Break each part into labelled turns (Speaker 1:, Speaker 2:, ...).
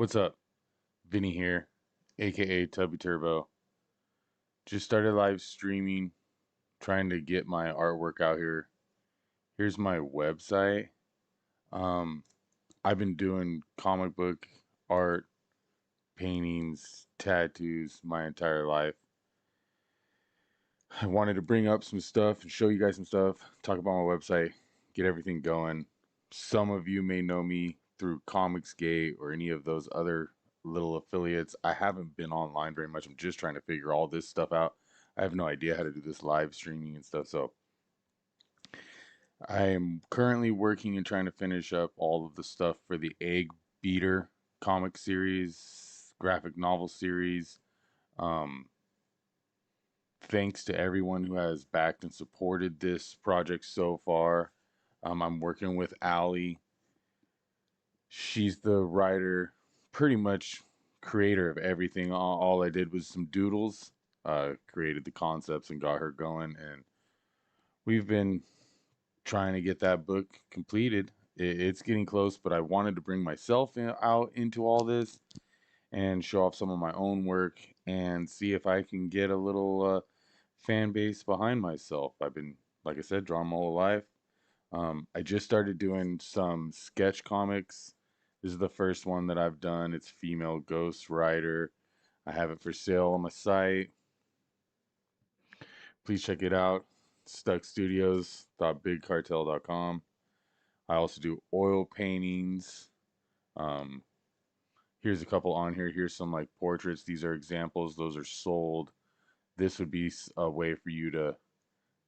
Speaker 1: What's up? Vinny here, aka Tubby Turbo. Just started live streaming, trying to get my artwork out here. Here's my website. Um, I've been doing comic book art, paintings, tattoos my entire life. I wanted to bring up some stuff and show you guys some stuff, talk about my website, get everything going. Some of you may know me through Comicsgate or any of those other little affiliates. I haven't been online very much. I'm just trying to figure all this stuff out. I have no idea how to do this live streaming and stuff. So I am currently working and trying to finish up all of the stuff for the Egg Beater comic series, graphic novel series. Um, Thanks to everyone who has backed and supported this project so far. I'm working with Allie. She's the writer, pretty much creator of everything. All I did was some doodles, created the concepts and got her going. And we've been trying to get that book completed. It's getting close, but I wanted to bring myself out into all this and show off some of my own work and see if I can get a little fan base behind myself. I've been, like I said, drawing my whole life. I just started doing some sketch comics. This is the first one that I've done. It's female ghost rider. I have it for sale on my site. Please check it out. StUdIoS.bigcartel.com. I also do oil paintings. Um, Here's a couple on here. Here's some like portraits. These are examples. Those are sold. This would be a way for you to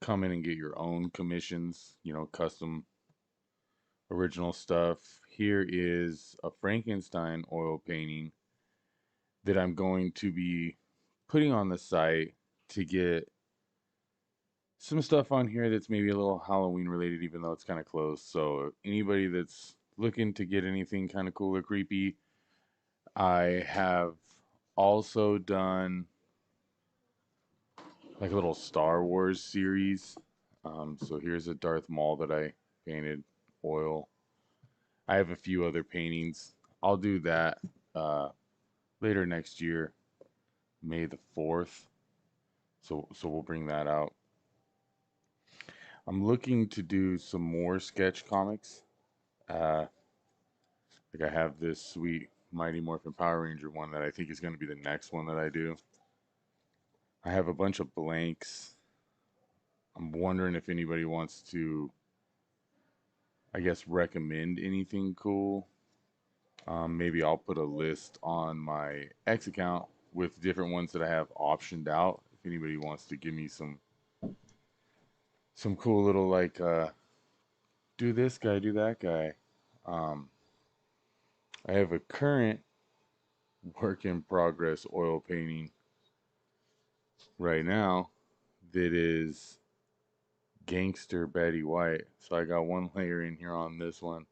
Speaker 1: come in and get your own commissions, custom original stuff. Here is a Frankenstein oil painting that I'm going to be putting on the site to get some stuff on here that's maybe a little Halloween related, even though it's kind of close. So anybody that's looking to get anything kind of cool or creepy, I have also done like a little Star Wars series. So here's a Darth Maul that I painted oil. I have a few other paintings. I'll do that uh, later next year, May the 4th. So we'll bring that out. I'm looking to do some more sketch comics. Uh, like I have this sweet Mighty Morphin Power Ranger one that I think is going to be the next one that I do. I have a bunch of blanks. I'm wondering if anybody wants to, I guess, recommend anything cool. Maybe I'll put a list on my X account with different ones that I have optioned out. If anybody wants to give me some cool little like do this guy, do that guy. Um, I have a current work in progress oil painting right now that is gangster Betty White. So I got one layer in here on this one.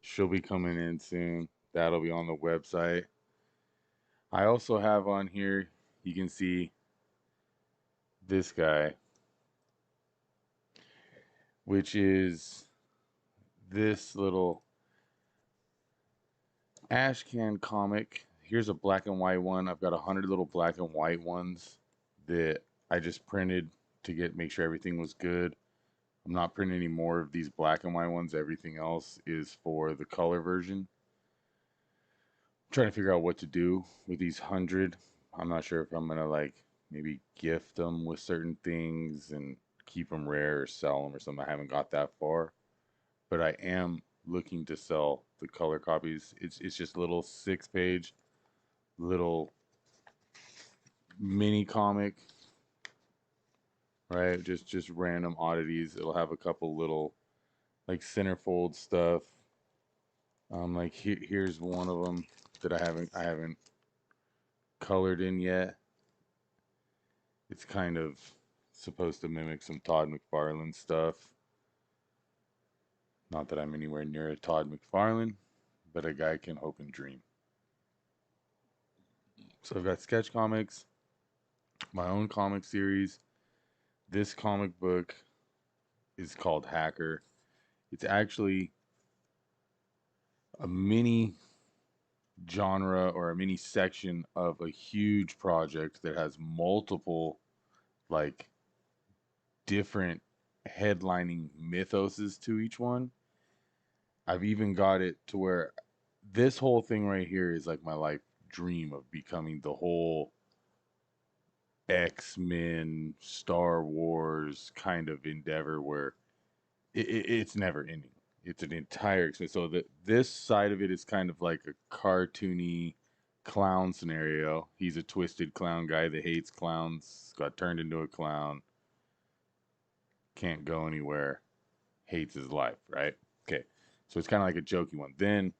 Speaker 1: She'll be coming in soon. That'll be on the website. I also have on here, you can see this guy, which is this little ash can comic. Here's a black and white one. I've got 100 little black and white ones that I just printed to make sure everything was good. I'm not printing any more of these black and white ones. Everything else is for the color version. I'm trying to figure out what to do with these 100. I'm not sure if I'm gonna like maybe gift them with certain things and keep them rare or sell them or something. I haven't got that far, but I am looking to sell the color copies. It's just little 6-page little mini comic, right? Just random oddities. It'll have a couple little like centerfold stuff. Like here's one of them that I haven't colored in yet. It's kind of supposed to mimic some Todd McFarlane stuff. Not that I'm anywhere near a Todd McFarlane, but a guy can hope and dream. So I've got sketch comics, my own comic series. This comic book is called Hacker. It's actually a mini genre or a mini section of a huge project that has multiple like different headlining mythoses to each one. I've even got it to where this whole thing right here is like my life dream of becoming the whole X-Men, Star Wars kind of endeavor where it's never ending. It's an entire experience. So that this side of it is kind of like a cartoony clown scenario. He's a twisted clown guy that hates clowns, got turned into a clown, can't go anywhere, hates his life, right? Okay. So it's kind of like a jokey one. Then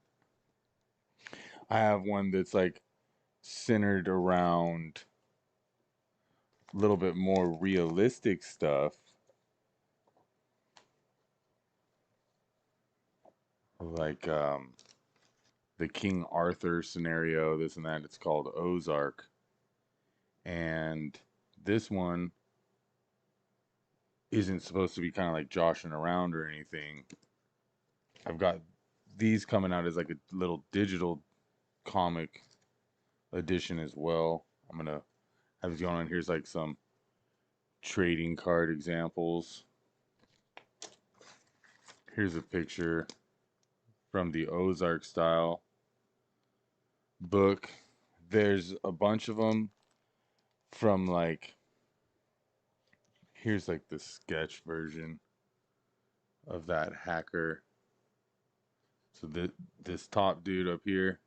Speaker 1: I have one that's like centered around a little bit more realistic stuff, like the King Arthur scenario, this and that. It's called Ozark. And this one isn't supposed to be kind of like joshing around or anything. I've got these coming out as like a little digital comic edition as well. I'm gonna have these going on. Here's like some trading card examples. Here's a picture from the Ozark style book. There's a bunch of them from like, here's like the sketch version of that hacker. So this top dude up here,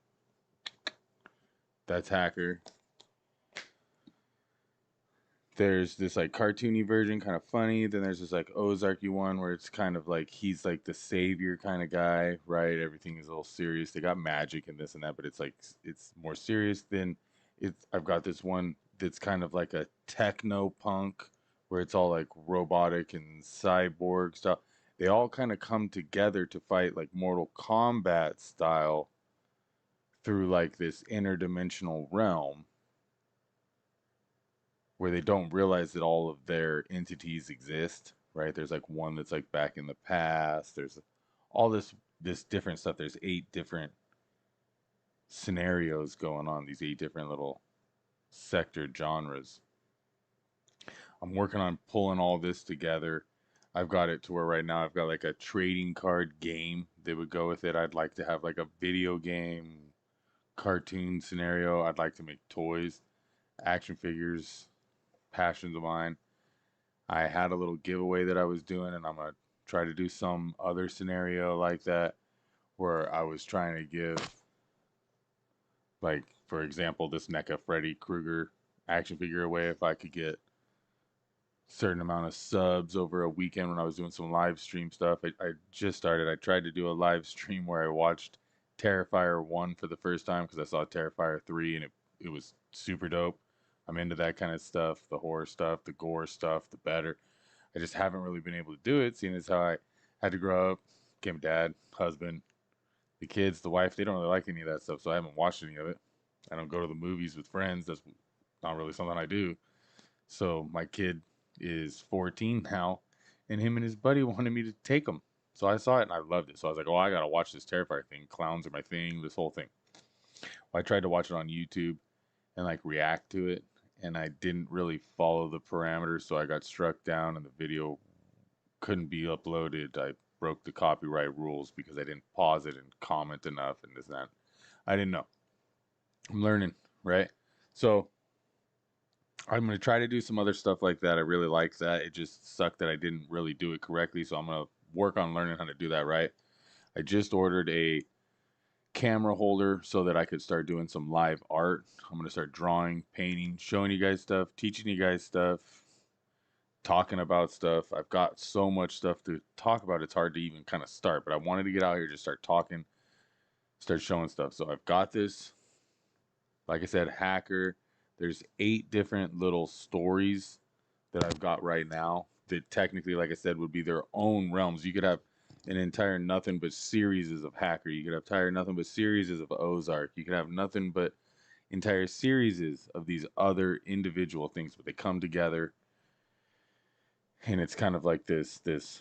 Speaker 1: that's hacker. There's this like cartoony version, kind of funny. Then there's this like Ozarky one where it's kind of like he's like the savior kind of guy, right? Everything is a little serious. They got magic and this and that, but it's like it's more serious. Then it's I've got this one that's kind of like a techno punk where it's all like robotic and cyborg stuff. They all kind of come together to fight like Mortal Kombat style through like this interdimensional realm where they don't realize that all of their entities exist, right? There's like one that's like back in the past. There's all this different stuff. There's 8 different scenarios going on, these 8 different little sector genres. I'm working on pulling all this together. I've got it to where right now I've got like a trading card game that would go with it. I'd like to have like a video game, cartoon scenario. I'd like to make toys, action figures, passions of mine. I had a little giveaway that I was doing, and I'm gonna try to do some other scenario like that where I was trying to give, like, for example, this NECA Freddy Krueger action figure away if I could get a certain amount of subs over a weekend when I was doing some live stream stuff. I just started. I tried to do a live stream where I watched Terrifier 1 for the first time because I saw Terrifier 3 and it was super dope. I'm into that kind of stuff, the horror stuff, the gore stuff, the better. I just haven't really been able to do it, seeing as how I had to grow up, became a dad, husband, the kids, the wife. They don't really like any of that stuff, so I haven't watched any of it. I don't go to the movies with friends. That's not really something I do. So my kid is 14 now, and him and his buddy wanted me to take him. So I saw it and I loved it. So I was like, oh, I gotta watch this Terrifier thing. Clowns are my thing. This whole thing. Well, I tried to watch it on YouTube and like react to it, and I didn't really follow the parameters, so I got struck down, and the video couldn't be uploaded. I broke the copyright rules because I didn't pause it and comment enough and this and that. I didn't know. I'm learning, right? So I'm gonna try to do some other stuff like that. I really like that. It just sucked that I didn't really do it correctly. So I'm gonna work on learning how to do that right. I just ordered a camera holder so that I could start doing some live art. I'm gonna start drawing, painting, showing you guys stuff, teaching you guys stuff, talking about stuff. I've got so much stuff to talk about. It's hard to even kind of start, but I wanted to get out here, just start talking, start showing stuff. So I've got this, like I said, hacker. There's 8 different little stories that I've got right now that technically, like I said, would be their own realms. You could have an entire nothing but series of hacker. You could have entire nothing but series of Ozark. You could have nothing but entire series of these other individual things, but they come together, and it's kind of like this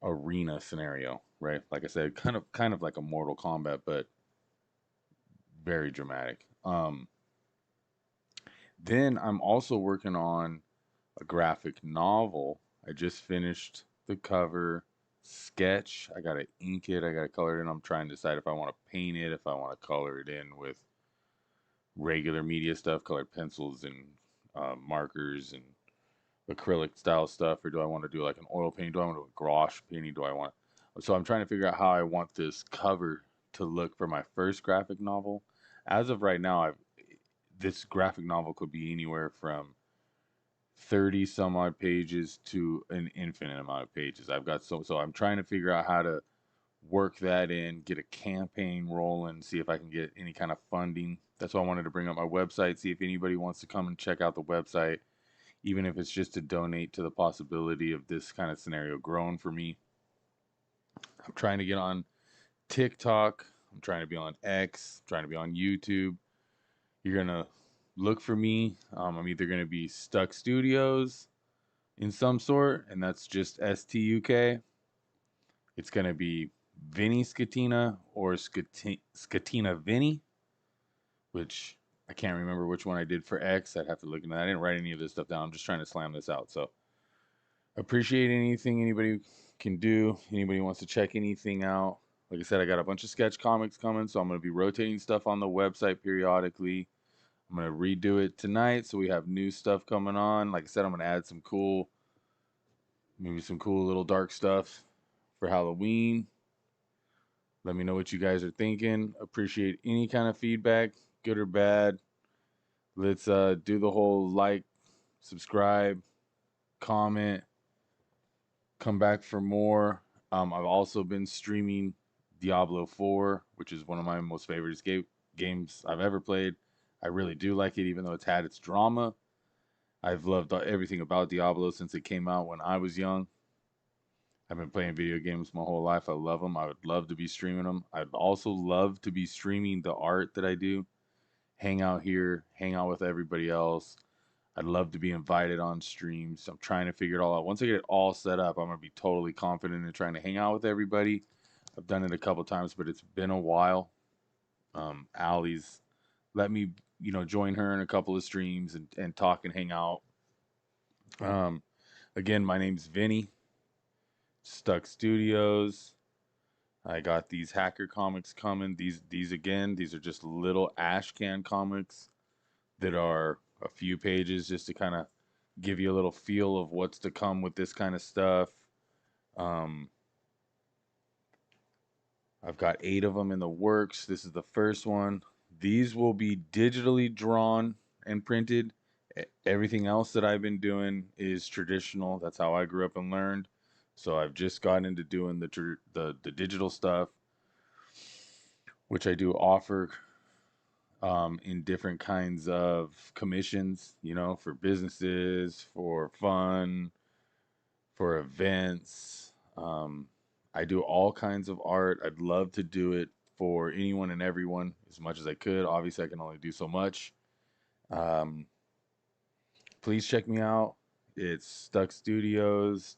Speaker 1: arena scenario, right? Like I said, kind of like a Mortal Kombat, but very dramatic. Then I'm also working on a graphic novel. I just finished the cover sketch. I gotta ink it. I gotta color it in. I'm trying to decide if I want to paint it, if I want to color it in with regular media stuff, colored pencils and markers and acrylic style stuff, or do I want to do like an oil painting? Do I want to do a gouache painting? Do I want? So I'm trying to figure out how I want this cover to look for my first graphic novel. As of right now, this graphic novel could be anywhere from 30 some odd pages to an infinite amount of pages. I've got so I'm trying to figure out how to work that in, get a campaign rolling, see if I can get any kind of funding. That's why I wanted to bring up my website, see if anybody wants to come and check out the website, even if it's just to donate to the possibility of this kind of scenario growing for me. I'm trying to get on TikTok. I'm trying to be on X, trying to be on YouTube. You're going to look for me. I'm either going to be StUdIoS in some sort, and that's just StUk. It's going to be Vinny Scatina or Scatina Vinny, which I can't remember which one I did for X. I'd have to look into that. I didn't write any of this stuff down. I'm just trying to slam this out. So appreciate anything anybody can do. Anybody wants to check anything out. Like I said, I got a bunch of sketch comics coming, so I'm going to be rotating stuff on the website periodically. I'm going to redo it tonight, so we have new stuff coming on. Like I said, I'm going to add some cool, maybe some cool little dark stuff for Halloween. Let me know what you guys are thinking. Appreciate any kind of feedback, good or bad. Let's do the whole like, subscribe, comment, come back for more. I've also been streaming Diablo 4, which is one of my most favorite games I've ever played. I really do like it, even though it's had its drama. I've loved everything about Diablo since it came out when I was young. I've been playing video games my whole life. I love them. I would love to be streaming them. I'd also love to be streaming the art that I do. Hang out here, hang out with everybody else. I'd love to be invited on streams. I'm trying to figure it all out. Once I get it all set up, I'm going to be totally confident in trying to hang out with everybody. I've done it a couple times, but it's been a while. Allie's let me, join her in a couple of streams and talk and hang out. Again, my name's Vinny. StUdIoS. I got these hacker comics coming. These again, these are just little ash can comics that are a few pages just to kind of give you a little feel of what's to come with this kind of stuff. Um, I've got 8 of them in the works. This is the first one. These will be digitally drawn and printed. Everything else that I've been doing is traditional. That's how I grew up and learned. So I've just gotten into doing the digital stuff, which I do offer in different kinds of commissions, for businesses, for fun, for events. I do all kinds of art. I'd love to do it for anyone and everyone as much as I could. Obviously, I can only do so much. Please check me out. It's StUk Studios.